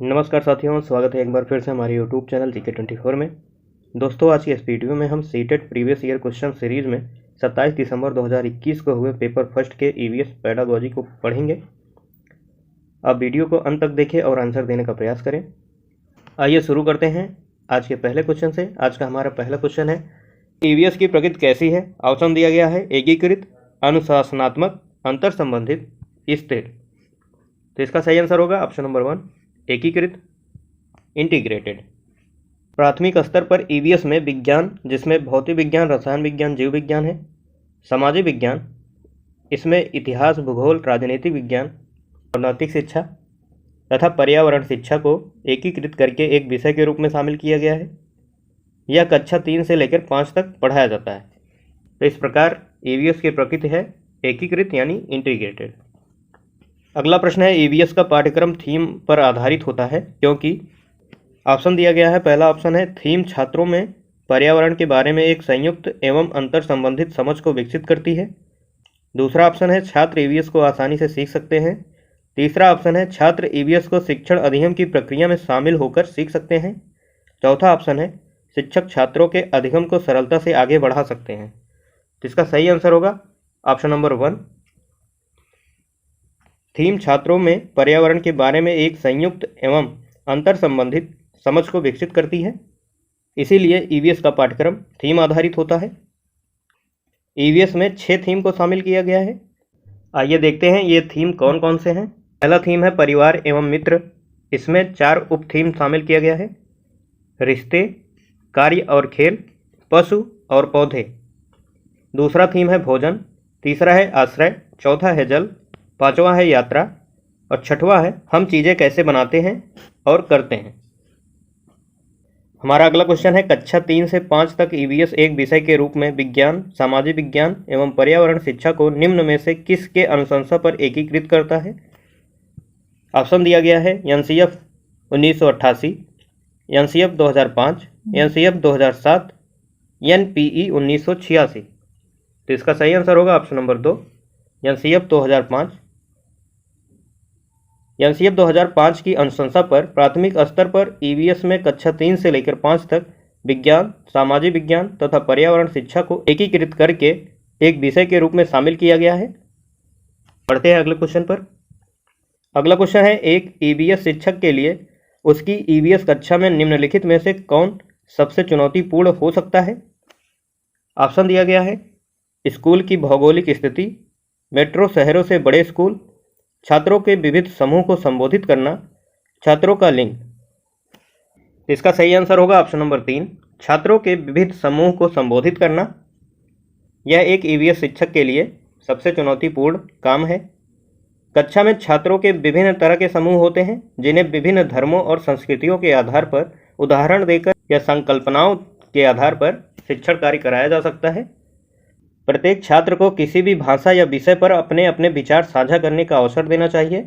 नमस्कार साथियों, स्वागत है एक बार फिर से हमारे यूट्यूब चैनल GK24 में। दोस्तों, आज की इस वीडियो में हम CTET previous year question series में 27 दिसंबर 2021 को हुए पेपर फर्स्ट के EVS पेडागोजी को पढ़ेंगे। आप वीडियो को अंत तक देखें और आंसर देने का प्रयास करें। आइए शुरू करते हैं आज के पहले क्वेश्चन से। आज का हमारा पहला क्वेश्चन है, EVS की प्रकृति कैसी है? ऑप्शन दिया गया है एकीकृत, अनुशासनात्मक, अंतर संबंधित, स्थिर। तो इसका सही आंसर होगा ऑप्शन नंबर 1, एकीकृत, इंटीग्रेटेड। प्राथमिक स्तर पर EVS में विज्ञान, जिसमें भौतिक विज्ञान, रसायन विज्ञान, जीव विज्ञान है, सामाजिक विज्ञान, इसमें इतिहास, भूगोल, राजनीतिक विज्ञान और नैतिक शिक्षा तथा पर्यावरण शिक्षा को एकीकृत करके एक विषय के रूप में शामिल किया गया है। यह कक्षा 3 से लेकर 5 तक पढ़ाया जाता है। तो इस प्रकार EVS की प्रकृति है एकीकृत यानी इंटीग्रेटेड। अगला प्रश्न है, EVS का पाठ्यक्रम थीम पर आधारित होता है क्योंकि ऑप्शन दिया गया है। पहला ऑप्शन है, थीम छात्रों में पर्यावरण के बारे में एक संयुक्त एवं अंतर संबंधित समझ को विकसित करती है। दूसरा ऑप्शन है, छात्र EVS को आसानी से सीख सकते हैं। तीसरा ऑप्शन है, छात्र EVS को शिक्षण अधिगम की प्रक्रिया में शामिल होकर सीख सकते हैं। चौथा ऑप्शन है, शिक्षक छात्रों के अधिगम को सरलता से आगे बढ़ा सकते हैं। तो इसका सही आंसर होगा ऑप्शन नंबर 1, थीम छात्रों में पर्यावरण के बारे में एक संयुक्त एवं अंतर संबंधित समझ को विकसित करती है, इसीलिए EVS का पाठ्यक्रम थीम आधारित होता है। EVS में 6 थीम को शामिल किया गया है। आइए देखते हैं ये थीम कौन कौन से हैं। पहला थीम है परिवार एवं मित्र। इसमें 4 उप थीम शामिल किया गया है, रिश्ते, कार्य और खेल, पशु और पौधे। दूसरा थीम है भोजन, तीसरा है आश्रय, चौथा है जल, पांचवा है यात्रा और छठवां है हम चीज़ें कैसे बनाते हैं और करते हैं। हमारा अगला क्वेश्चन है, कक्षा 3 से 5 तक EVS एक विषय के रूप में विज्ञान, सामाजिक विज्ञान एवं पर्यावरण शिक्षा को निम्न में से किसके अनुशंसा पर एकीकृत करता है? ऑप्शन दिया गया है NCF 1988, NCF 2005, NCF 2007, NPE 1986। तो इसका सही आंसर होगा ऑप्शन नंबर 2, NCF 2005। NCF 2005 की अनुशंसा पर प्राथमिक स्तर पर EVS में कक्षा 3 से लेकर 5 तक विज्ञान, सामाजिक विज्ञान तथा पर्यावरण शिक्षा को एकीकृत करके एक विषय के रूप में शामिल किया गया है। पढ़ते हैं अगले क्वेश्चन पर। अगला क्वेश्चन है, एक EVS शिक्षक के लिए उसकी EVS कक्षा में निम्नलिखित में से कौन सबसे चुनौतीपूर्ण हो सकता है? ऑप्शन दिया गया है, स्कूल की भौगोलिक स्थिति, मेट्रो शहरों से बड़े स्कूल, छात्रों के विविध समूह को संबोधित करना, छात्रों का लिंग। इसका सही आंसर होगा ऑप्शन नंबर 3, छात्रों के विविध समूह को संबोधित करना। यह एक EVS शिक्षक के लिए सबसे चुनौतीपूर्ण काम है। कक्षा में छात्रों के विभिन्न तरह के समूह होते हैं जिन्हें विभिन्न धर्मों और संस्कृतियों के आधार पर उदाहरण देकर या संकल्पनाओं के आधार पर शिक्षण कार्य कराया जा सकता है। प्रत्येक छात्र को किसी भी भाषा या विषय पर अपने अपने विचार साझा करने का अवसर देना चाहिए।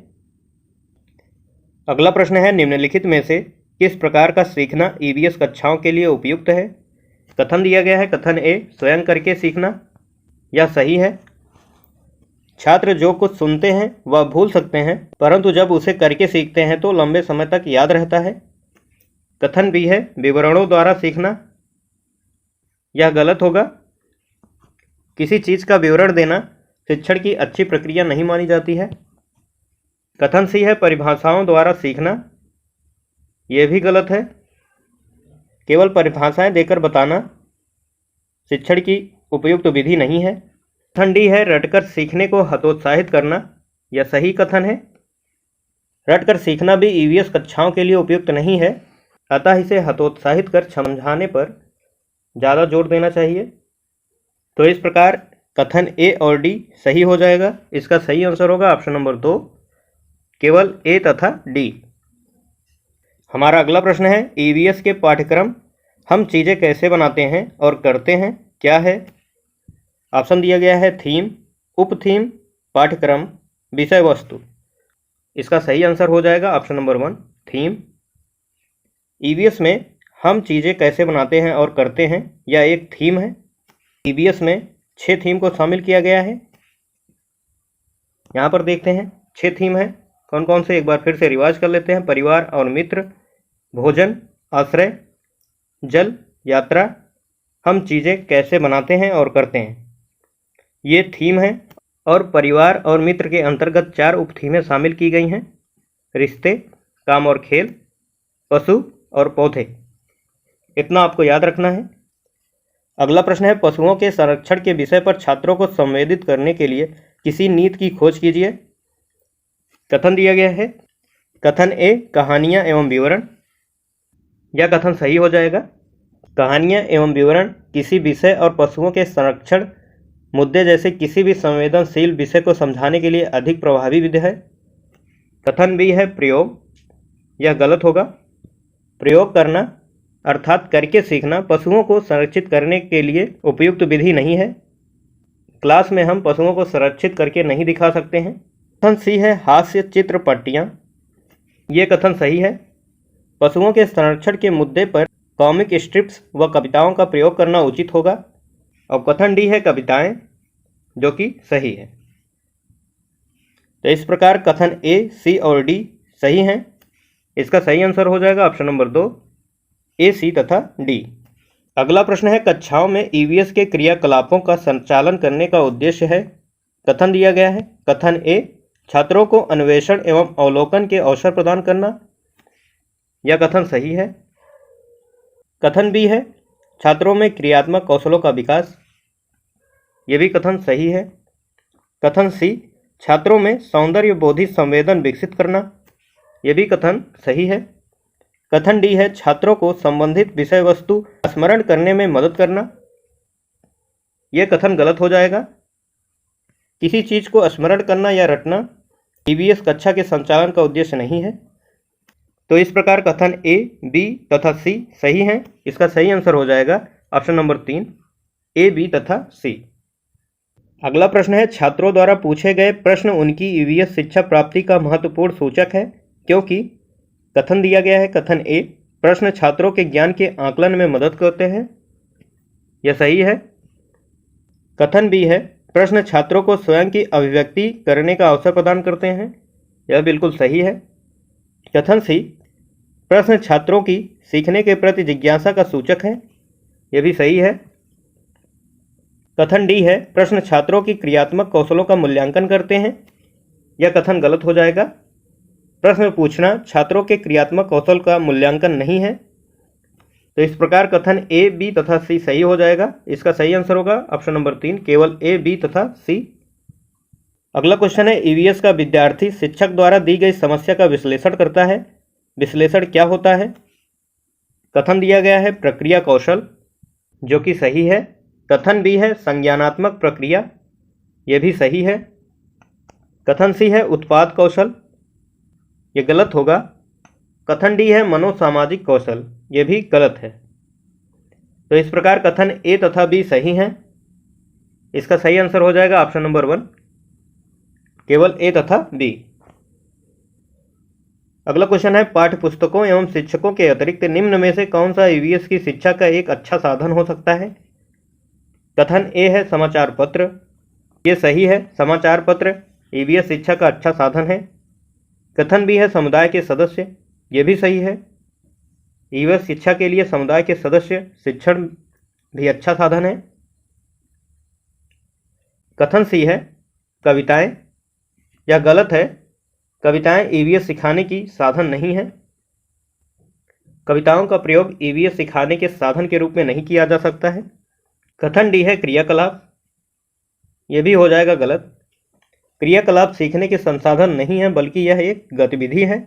अगला प्रश्न है, निम्नलिखित में से किस प्रकार का सीखना EVS कक्षाओं के लिए उपयुक्त है? कथन दिया गया है, कथन A, स्वयं करके सीखना। यह सही है। छात्र जो कुछ सुनते हैं वह भूल सकते हैं, परंतु जब उसे करके सीखते हैं तो लंबे समय तक याद रहता है। कथन B है, विवरणों द्वारा सीखना। यह गलत होगा। किसी चीज़ का विवरण देना शिक्षण की अच्छी प्रक्रिया नहीं मानी जाती है। कथन C है, परिभाषाओं द्वारा सीखना। यह भी गलत है। केवल परिभाषाएं देकर बताना शिक्षण की उपयुक्त विधि नहीं है। कथन D है, रटकर सीखने को हतोत्साहित करना। यह सही कथन है। रटकर सीखना भी EVS कक्षाओं के लिए उपयुक्त नहीं है, अतः इसे हतोत्साहित कर समझाने पर ज़्यादा जोर देना चाहिए। तो इस प्रकार कथन A और D सही हो जाएगा। इसका सही आंसर होगा ऑप्शन नंबर 2, केवल A तथा D। हमारा अगला प्रश्न है, EVS के पाठ्यक्रम हम चीज़ें कैसे बनाते हैं और करते हैं क्या है? ऑप्शन दिया गया है, थीम, उप थीम, पाठ्यक्रम, विषय वस्तु। इसका सही आंसर हो जाएगा ऑप्शन नंबर 1, थीम। EVS में हम चीज़ें कैसे बनाते हैं और करते हैं यह एक थीम है। EVS में 6 थीम को शामिल किया गया है। यहाँ पर देखते हैं 6 थीम है। कौन कौन से एक बार फिर से रिवाज कर लेते हैं। परिवार और मित्र, भोजन, आश्रय, जल, यात्रा, हम चीज़ें कैसे बनाते हैं और करते हैं, ये थीम है। और परिवार और मित्र के अंतर्गत 4 उप थीमें शामिल की गई हैं। रिश्ते, काम और खेल, पशु और पौधे। इतना आपको याद रखना है। अगला प्रश्न है, पशुओं के संरक्षण के विषय पर छात्रों को संवेदित करने के लिए किसी नीति की खोज कीजिए। कथन दिया गया है। कथन ए, कहानियाँ एवं विवरण। यह कथन सही हो जाएगा। कहानियाँ एवं विवरण किसी विषय और पशुओं के संरक्षण मुद्दे जैसे किसी भी संवेदनशील विषय को समझाने के लिए अधिक प्रभावी विधि है। कथन बी है, प्रयोग। यह गलत होगा। प्रयोग करना अर्थात करके सीखना पशुओं को संरक्षित करने के लिए उपयुक्त विधि नहीं है। क्लास में हम पशुओं को संरक्षित करके नहीं दिखा सकते हैं। कथन सी है, हास्य चित्र पट्टियाँ। ये कथन सही है। पशुओं के संरक्षण के मुद्दे पर कॉमिक स्ट्रिप्स व कविताओं का प्रयोग करना उचित होगा। और कथन डी है, कविताएं, जो कि सही है। तो इस प्रकार कथन ए, सी और डी सही हैं। इसका सही आंसर हो जाएगा ऑप्शन नंबर 2, ए, सी तथा डी। अगला प्रश्न है, कक्षाओं में ईवीएस के क्रियाकलापों का संचालन करने का उद्देश्य है। कथन दिया गया है। कथन ए, छात्रों को अन्वेषण एवं अवलोकन के अवसर प्रदान करना। यह कथन सही है। कथन बी है, छात्रों में क्रियात्मक कौशलों का विकास। यह भी कथन सही है। कथन सी, छात्रों में सौंदर्य बोधि संवेदन विकसित करना। यह भी कथन सही है। कथन डी है, छात्रों को संबंधित विषय वस्तु स्मरण करने में मदद करना। यह कथन गलत हो जाएगा। किसी चीज़ को स्मरण करना या रटना ईवीएस कक्षा के संचालन का उद्देश्य नहीं है। तो इस प्रकार कथन ए, बी तथा सी सही हैं। इसका सही आंसर हो जाएगा ऑप्शन नंबर 3, ए, बी तथा सी। अगला प्रश्न है, छात्रों द्वारा पूछे गए प्रश्न उनकी ईवीएस शिक्षा प्राप्ति का महत्वपूर्ण सूचक है, क्योंकि कथन दिया गया है। कथन ए, प्रश्न छात्रों के ज्ञान के आकलन में मदद करते हैं। यह सही है। कथन बी है, प्रश्न छात्रों को स्वयं की अभिव्यक्ति करने का अवसर प्रदान करते हैं। यह बिल्कुल सही है। कथन सी, प्रश्न छात्रों की सीखने के प्रति जिज्ञासा का सूचक है। यह भी सही है। कथन डी है, प्रश्न छात्रों की क्रियात्मक कौशलों का मूल्यांकन करते हैं। यह कथन गलत हो जाएगा। प्रश्न पूछना छात्रों के क्रियात्मक कौशल का मूल्यांकन नहीं है। तो इस प्रकार कथन ए, बी तथा सी सही हो जाएगा। इसका सही आंसर होगा ऑप्शन नंबर 3, केवल ए, बी तथा सी। अगला क्वेश्चन है, ईवीएस का विद्यार्थी शिक्षक द्वारा दी गई समस्या का विश्लेषण करता है। विश्लेषण क्या होता है? कथन दिया गया है, प्रक्रिया कौशल, जो कि सही है। कथन बी है, संज्ञानात्मक प्रक्रिया, यह भी सही है। कथन सी है, उत्पाद कौशल, यह गलत होगा। कथन डी है, मनोसामाजिक कौशल, यह भी गलत है। तो इस प्रकार कथन ए तथा बी सही हैं। इसका सही आंसर हो जाएगा ऑप्शन नंबर 1, केवल ए तथा बी। अगला क्वेश्चन है, पाठ्य पुस्तकों एवं शिक्षकों के अतिरिक्त निम्न में से कौन सा ईवीएस की शिक्षा का एक अच्छा साधन हो सकता है? कथन ए है, समाचार पत्र, ये सही है। समाचार पत्र ईवीएस शिक्षा का अच्छा साधन है। कथन बी है, समुदाय के सदस्य, ये भी सही है। ईवीएस शिक्षा के लिए समुदाय के सदस्य शिक्षण भी अच्छा साधन है। कथन सी है, कविताएं, यह गलत है। कविताएं ईवीएस सिखाने की साधन नहीं है। कविताओं का प्रयोग ईवीएस सिखाने के साधन के रूप में नहीं किया जा सकता है। कथन डी है, क्रियाकलाप, यह भी हो जाएगा गलत। क्रियाकलाप सीखने के संसाधन नहीं है, बल्कि यह एक गतिविधि है।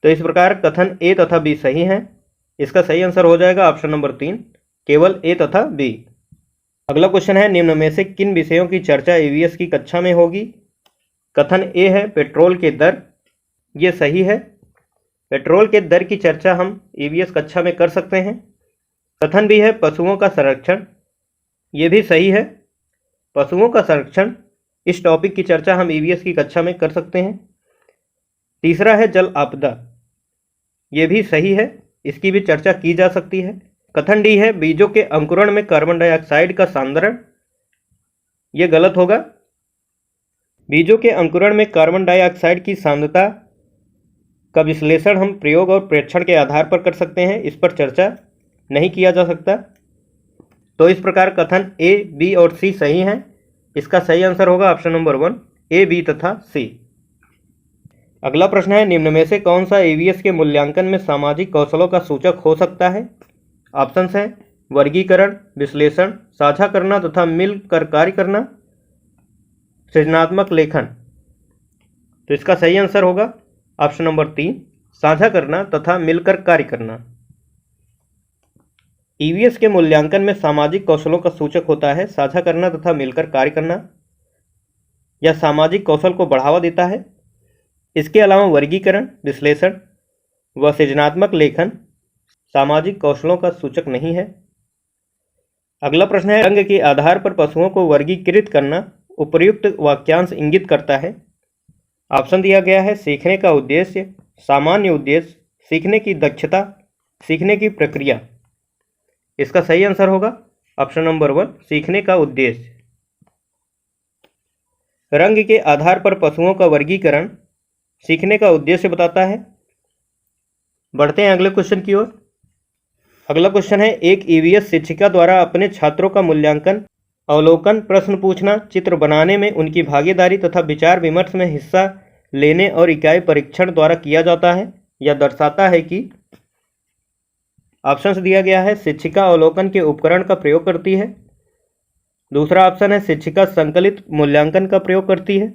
तो इस प्रकार कथन ए तथा बी सही हैं। इसका सही आंसर हो जाएगा ऑप्शन नंबर 3, केवल ए तथा बी। अगला क्वेश्चन है, निम्न में से किन विषयों की चर्चा ईवीएस की कक्षा में होगी? कथन ए है, पेट्रोल के दर, ये सही है। पेट्रोल के दर की चर्चा हम ईवीएस कक्षा में कर सकते हैं। कथन बी है, पशुओं का संरक्षण, ये भी सही है। पशुओं का संरक्षण, इस टॉपिक की चर्चा हम ईवीएस की कक्षा में कर सकते हैं। तीसरा है, जल आपदा, ये भी सही है, इसकी भी चर्चा की जा सकती है। कथन डी है, बीजों के अंकुरण में कार्बन डाइऑक्साइड का सांद्रण, ये गलत होगा। बीजों के अंकुरण में कार्बन डाइऑक्साइड की सांद्रता का विश्लेषण हम प्रयोग और प्रेक्षण के आधार पर कर सकते हैं, इस पर चर्चा नहीं किया जा सकता। तो इस प्रकार कथन ए, बी और सी सही हैं। इसका सही आंसर होगा ऑप्शन नंबर 1, ए, बी तथा सी। अगला प्रश्न है, निम्न में से कौन सा ईवीएस के मूल्यांकन में सामाजिक कौशलों का सूचक हो सकता है? ऑप्शन है वर्गीकरण, विश्लेषण, साझा करना तथा मिलकर कार्य करना, सृजनात्मक लेखन। तो इसका सही आंसर होगा ऑप्शन नंबर 3, साझा करना तथा मिलकर कार्य करना। ईवीएस के मूल्यांकन में सामाजिक कौशलों का सूचक होता है साझा करना तथा मिलकर कार्य करना। यह सामाजिक कौशल को बढ़ावा देता है। इसके अलावा वर्गीकरण, विश्लेषण व सृजनात्मक लेखन सामाजिक कौशलों का सूचक नहीं है। अगला प्रश्न है, रंग के आधार पर पशुओं को वर्गीकृत करना उपर्युक्त वाक्यांश इंगित करता है। ऑप्शन दिया गया है सीखने का उद्देश्य, सामान्य उद्देश्य, सीखने की दक्षता, सीखने की प्रक्रिया। इसका सही आंसर होगा ऑप्शन नंबर 1, सीखने का उद्देश्य। रंग के आधार पर पशुओं का वर्गीकरण सीखने का उद्देश्य बताता है। बढ़ते हैं अगले क्वेश्चन की ओर। अगला क्वेश्चन है, एक ईवीएस शिक्षिका द्वारा अपने छात्रों का मूल्यांकन, अवलोकन, प्रश्न पूछना, चित्र बनाने में उनकी भागीदारी तथा विचार विमर्श में हिस्सा लेने और इकाई परीक्षण द्वारा किया जाता है। यह दर्शाता है कि ऑप्शन दिया गया है शिक्षिका अवलोकन के उपकरण का प्रयोग करती है। दूसरा ऑप्शन है शिक्षिका संकलित मूल्यांकन का प्रयोग करती है।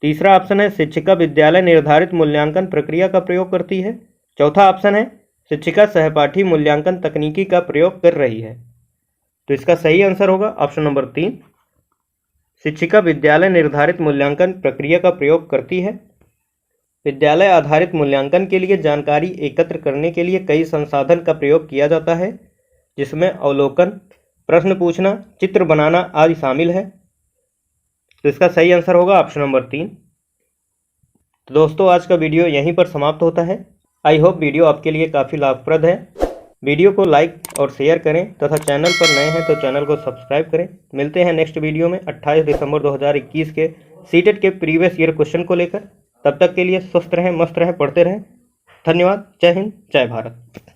तीसरा ऑप्शन है शिक्षिका विद्यालय निर्धारित मूल्यांकन प्रक्रिया का प्रयोग करती है। चौथा ऑप्शन है शिक्षिका सहपाठी मूल्यांकन तकनीकी का प्रयोग कर रही है। तो इसका सही आंसर होगा ऑप्शन नंबर 3, शिक्षिका विद्यालय निर्धारित मूल्यांकन प्रक्रिया का प्रयोग करती है। विद्यालय आधारित मूल्यांकन के लिए जानकारी एकत्र करने के लिए कई संसाधन का प्रयोग किया जाता है, जिसमें अवलोकन, प्रश्न पूछना, चित्र बनाना आदि शामिल है। तो इसका सही आंसर होगा ऑप्शन नंबर 3। तो दोस्तों आज का वीडियो यहीं पर समाप्त होता है। आई होप वीडियो आपके लिए काफ़ी लाभप्रद है। वीडियो को लाइक और शेयर करें तथा चैनल पर नए हैं तो चैनल को सब्सक्राइब करें। मिलते हैं नेक्स्ट वीडियो में 28 दिसंबर 2021 के सीटेट के प्रीवियस ईयर क्वेश्चन को लेकर। तब तक के लिए स्वस्थ रहें, मस्त रहें, पढ़ते रहें। धन्यवाद। जय हिंद, जय भारत।